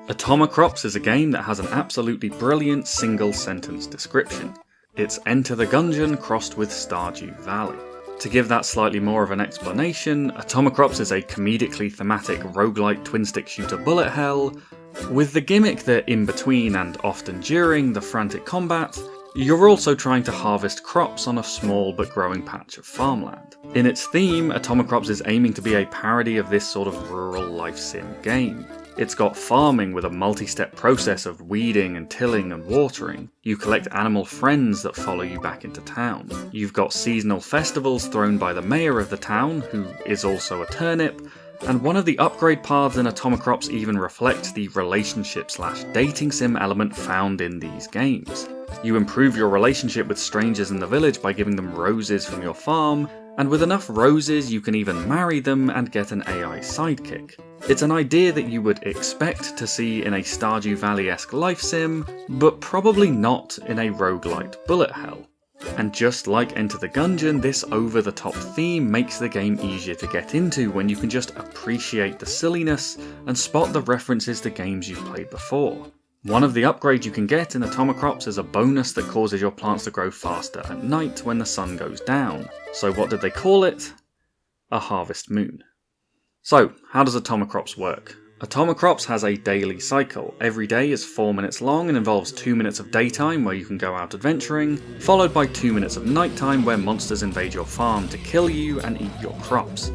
Atomicrops is a game that has an absolutely brilliant single-sentence description. It's Enter the Gungeon crossed with Stardew Valley. To give that slightly more of an explanation, Atomicrops is a comedically thematic roguelite twin-stick shooter bullet hell, with the gimmick that in between and often during the frantic combat, you're also trying to harvest crops on a small but growing patch of farmland. In its theme, Atomicrops is aiming to be a parody of this sort of rural life sim game. It's got farming with a multi-step process of weeding and tilling and watering. You collect animal friends that follow you back into town. You've got seasonal festivals thrown by the mayor of the town, who is also a turnip, and one of the upgrade paths in Atomicrops even reflects the relationship/dating sim element found in these games. You improve your relationship with strangers in the village by giving them roses from your farm, and with enough roses you can even marry them and get an AI sidekick. It's an idea that you would expect to see in a Stardew Valley-esque life sim, but probably not in a roguelite bullet hell. And just like Enter the Gungeon, this over-the-top theme makes the game easier to get into when you can just appreciate the silliness and spot the references to games you've played before. One of the upgrades you can get in Atomicrops is a bonus that causes your plants to grow faster at night when the sun goes down. So what did they call it? A harvest moon. So, how does Atomicrops work? Atomicrops has a daily cycle. Every day is 4 minutes long and involves 2 minutes of daytime where you can go out adventuring, followed by 2 minutes of nighttime where monsters invade your farm to kill you and eat your crops.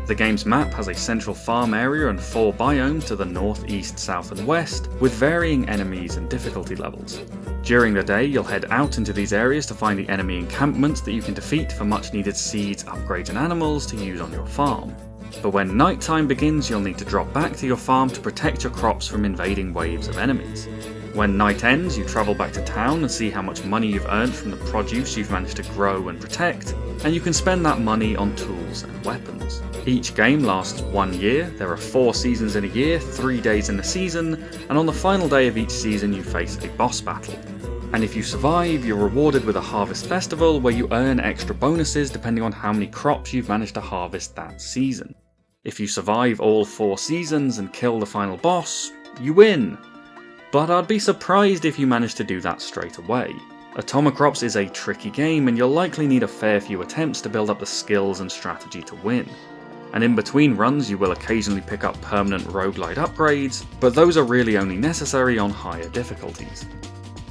The game's map has a central farm area and 4 biomes to the north, east, south and west, with varying enemies and difficulty levels. During the day, you'll head out into these areas to find the enemy encampments that you can defeat for much needed seeds, upgrades and animals to use on your farm. But when nighttime begins, you'll need to drop back to your farm to protect your crops from invading waves of enemies. When night ends, you travel back to town and see how much money you've earned from the produce you've managed to grow and protect, and you can spend that money on tools and weapons. Each game lasts 1 year, there are 4 seasons in a year, 3 days in a season, and on the final day of each season you face a boss battle. And if you survive, you're rewarded with a harvest festival where you earn extra bonuses depending on how many crops you've managed to harvest that season. If you survive all 4 seasons and kill the final boss, you win. But I'd be surprised if you manage to do that straight away. Atomicrops is a tricky game and you'll likely need a fair few attempts to build up the skills and strategy to win. And in between runs you will occasionally pick up permanent roguelite upgrades, but those are really only necessary on higher difficulties.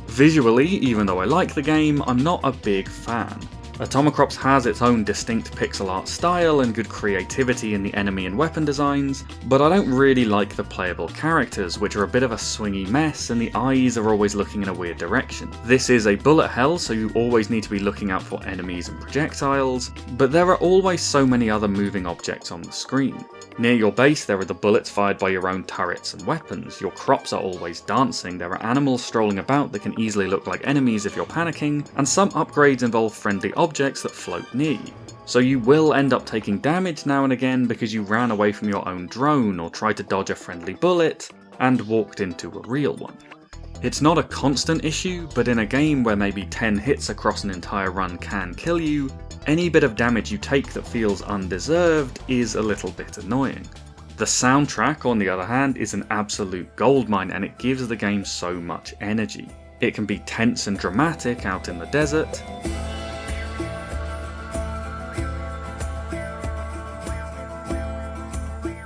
Visually, even though I like the game, I'm not a big fan. Atomicrops has its own distinct pixel art style and good creativity in the enemy and weapon designs, but I don't really like the playable characters, which are a bit of a swingy mess and the eyes are always looking in a weird direction. This is a bullet hell, so you always need to be looking out for enemies and projectiles, but there are always so many other moving objects on the screen. Near your base there are the bullets fired by your own turrets and weapons, your crops are always dancing, there are animals strolling about that can easily look like enemies if you're panicking, and some upgrades involve friendly objects that float near you. So you will end up taking damage now and again because you ran away from your own drone or tried to dodge a friendly bullet and walked into a real one. It's not a constant issue, but in a game where maybe 10 hits across an entire run can kill you, any bit of damage you take that feels undeserved is a little bit annoying. The soundtrack, on the other hand, is an absolute goldmine and it gives the game so much energy. It can be tense and dramatic out in the desert,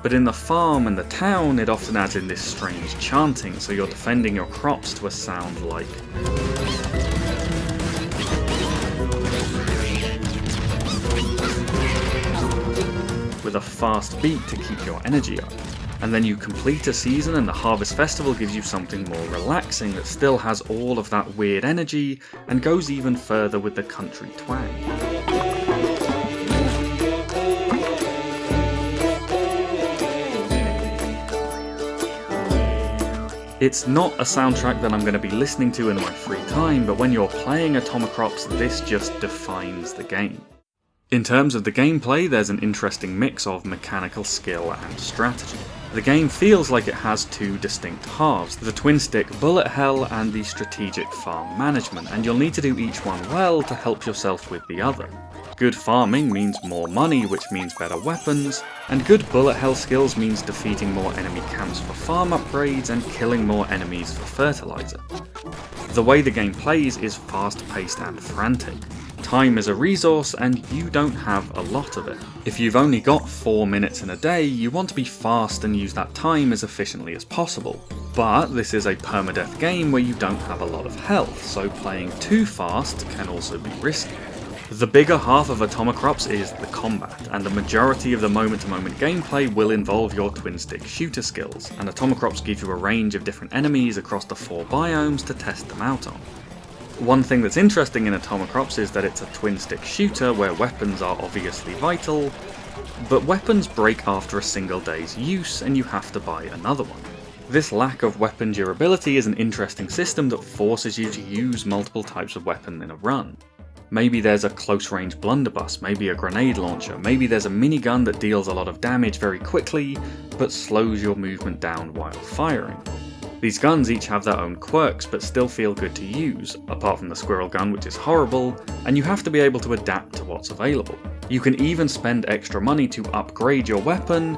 but in the farm and the town it often adds in this strange chanting, so you're defending your crops to a sound like with a fast beat to keep your energy up. And then you complete a season and the Harvest Festival gives you something more relaxing that still has all of that weird energy and goes even further with the country twang. It's not a soundtrack that I'm going to be listening to in my free time, but when you're playing Atomicrops, this just defines the game. In terms of the gameplay, there's an interesting mix of mechanical skill and strategy. The game feels like it has two distinct halves, the twin-stick bullet hell and the strategic farm management, and you'll need to do each one well to help yourself with the other. Good farming means more money, which means better weapons, and good bullet hell skills means defeating more enemy camps for farm upgrades and killing more enemies for fertilizer. The way the game plays is fast-paced and frantic. Time is a resource and you don't have a lot of it. If you've only got 4 minutes in a day, you want to be fast and use that time as efficiently as possible. But this is a permadeath game where you don't have a lot of health, so playing too fast can also be risky. The bigger half of Atomicrops is the combat, and the majority of the moment-to-moment gameplay will involve your twin-stick shooter skills, and Atomicrops give you a range of different enemies across the 4 biomes to test them out on. One thing that's interesting in Atomicrops is that it's a twin-stick shooter where weapons are obviously vital, but weapons break after a single day's use and you have to buy another one. This lack of weapon durability is an interesting system that forces you to use multiple types of weapon in a run. Maybe there's a close-range blunderbuss, maybe a grenade launcher, maybe there's a minigun that deals a lot of damage very quickly, but slows your movement down while firing. These guns each have their own quirks, but still feel good to use, apart from the squirrel gun, which is horrible, and you have to be able to adapt to what's available. You can even spend extra money to upgrade your weapon,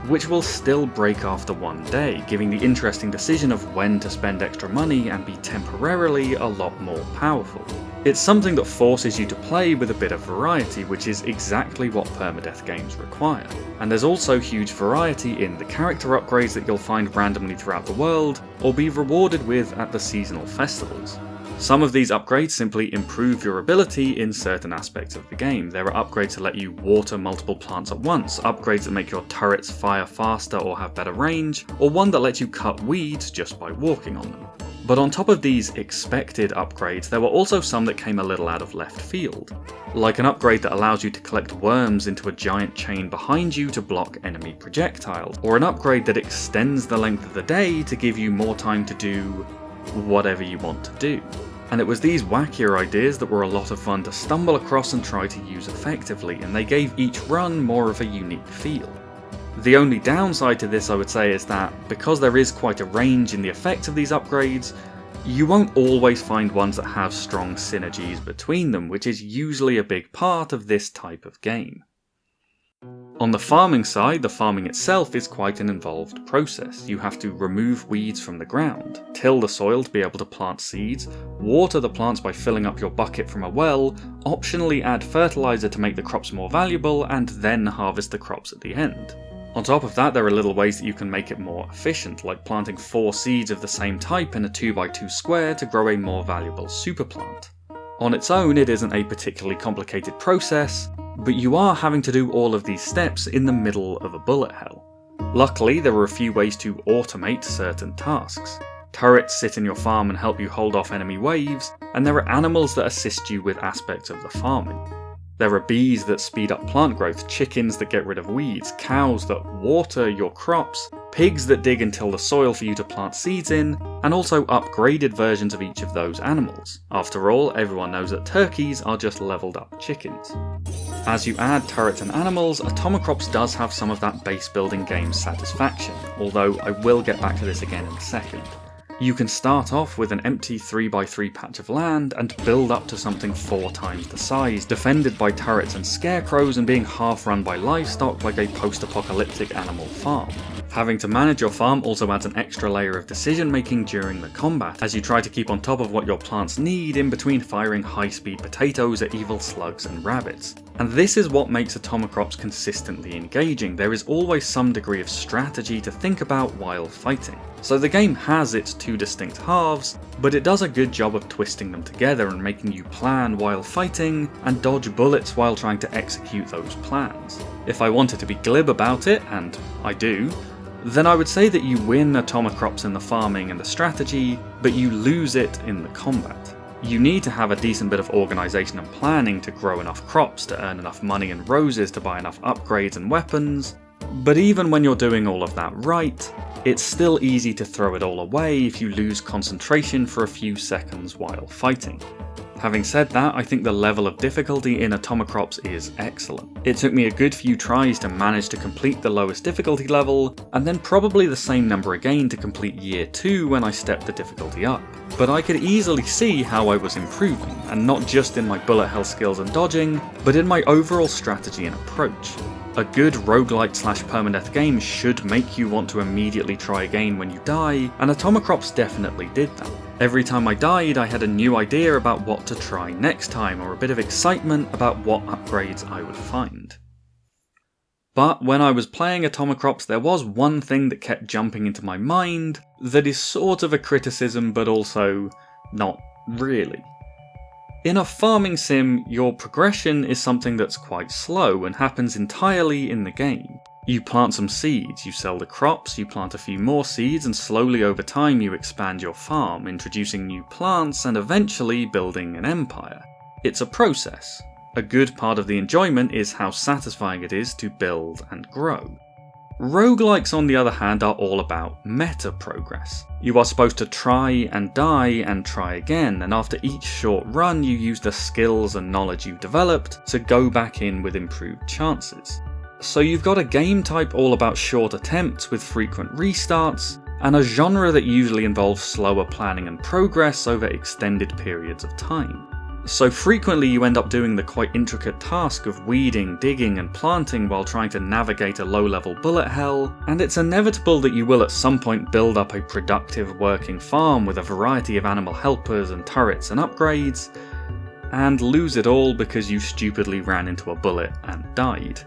which will still break after one day, giving the interesting decision of when to spend extra money and be temporarily a lot more powerful. It's something that forces you to play with a bit of variety, which is exactly what permadeath games require. And there's also huge variety in the character upgrades that you'll find randomly throughout the world, or be rewarded with at the seasonal festivals. Some of these upgrades simply improve your ability in certain aspects of the game. There are upgrades that let you water multiple plants at once, upgrades that make your turrets fire faster or have better range, or one that lets you cut weeds just by walking on them. But on top of these expected upgrades, there were also some that came a little out of left field. Like an upgrade that allows you to collect worms into a giant chain behind you to block enemy projectiles, or an upgrade that extends the length of the day to give you more time to do whatever you want to do. And it was these wackier ideas that were a lot of fun to stumble across and try to use effectively, and they gave each run more of a unique feel. The only downside to this, I would say, is that because there is quite a range in the effects of these upgrades, you won't always find ones that have strong synergies between them, which is usually a big part of this type of game. On the farming side, the farming itself is quite an involved process. You have to remove weeds from the ground, till the soil to be able to plant seeds, water the plants by filling up your bucket from a well, optionally add fertilizer to make the crops more valuable, and then harvest the crops at the end. On top of that, there are little ways that you can make it more efficient, like planting 4 seeds of the same type in a 2x2 square to grow a more valuable super plant. On its own, it isn't a particularly complicated process, but you are having to do all of these steps in the middle of a bullet hell. Luckily, there are a few ways to automate certain tasks. Turrets sit in your farm and help you hold off enemy waves, and there are animals that assist you with aspects of the farming. There are bees that speed up plant growth, chickens that get rid of weeds, cows that water your crops, pigs that dig until the soil for you to plant seeds in, and also upgraded versions of each of those animals. After all, everyone knows that turkeys are just leveled up chickens. As you add turrets and animals, Atomicrops does have some of that base building game satisfaction, although I will get back to this again in a second. You can start off with an empty 3x3 patch of land and build up to something 4 times the size, defended by turrets and scarecrows and being half run by livestock like a post-apocalyptic animal farm. Having to manage your farm also adds an extra layer of decision making during the combat, as you try to keep on top of what your plants need in between firing high-speed potatoes at evil slugs and rabbits. And this is what makes Atomicrops consistently engaging. There is always some degree of strategy to think about while fighting. So the game has its 2 distinct halves, but it does a good job of twisting them together and making you plan while fighting, and dodge bullets while trying to execute those plans. If I wanted to be glib about it, and I do, then I would say that you win Atomicrops in the farming and the strategy, but you lose it in the combat. You need to have a decent bit of organisation and planning to grow enough crops, to earn enough money and roses to buy enough upgrades and weapons, but even when you're doing all of that right, it's still easy to throw it all away if you lose concentration for a few seconds while fighting. Having said that, I think the level of difficulty in Atomicrops is excellent. It took me a good few tries to manage to complete the lowest difficulty level, and then probably the same number again to complete Year 2 when I stepped the difficulty up. But I could easily see how I was improving, and not just in my bullet hell skills and dodging, but in my overall strategy and approach. A good roguelite / permadeath game should make you want to immediately try again when you die, and Atomicrops definitely did that. Every time I died, I had a new idea about what to try next time, or a bit of excitement about what upgrades I would find. But when I was playing Atomicrops, there was one thing that kept jumping into my mind that is sort of a criticism, but also not really. In a farming sim, your progression is something that's quite slow and happens entirely in the game. You plant some seeds, you sell the crops, you plant a few more seeds, and slowly over time you expand your farm, introducing new plants and eventually building an empire. It's a process. A good part of the enjoyment is how satisfying it is to build and grow. Roguelikes, on the other hand, are all about meta progress. You are supposed to try and die and try again, and after each short run you use the skills and knowledge you've developed to go back in with improved chances. So you've got a game type all about short attempts with frequent restarts, and a genre that usually involves slower planning and progress over extended periods of time. So frequently you end up doing the quite intricate task of weeding, digging and planting while trying to navigate a low-level bullet hell, and it's inevitable that you will at some point build up a productive working farm with a variety of animal helpers and turrets and upgrades, and lose it all because you stupidly ran into a bullet and died.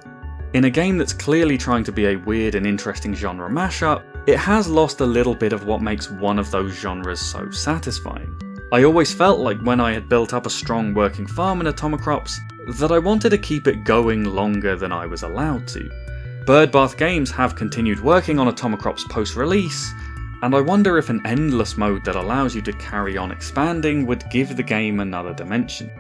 In a game that's clearly trying to be a weird and interesting genre mashup, it has lost a little bit of what makes one of those genres so satisfying. I always felt like when I had built up a strong working farm in Atomicrops, that I wanted to keep it going longer than I was allowed to. Birdbath Games have continued working on Atomicrops post-release, and I wonder if an endless mode that allows you to carry on expanding would give the game another dimension.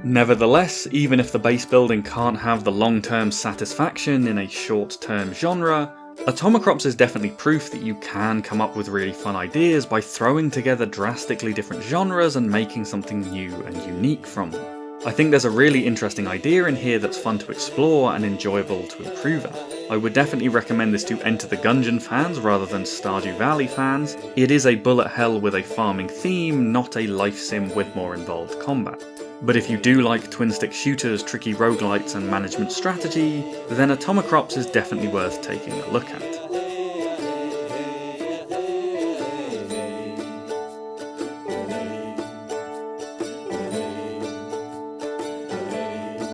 Nevertheless, even if the base building can't have the long-term satisfaction in a short-term genre, Atomicrops is definitely proof that you can come up with really fun ideas by throwing together drastically different genres and making something new and unique from them. I think there's a really interesting idea in here that's fun to explore and enjoyable to improve at. I would definitely recommend this to Enter the Gungeon fans rather than Stardew Valley fans. It is a bullet hell with a farming theme, not a life sim with more involved combat. But if you do like twin-stick shooters, tricky roguelites and management strategy, then Atomicrops is definitely worth taking a look at.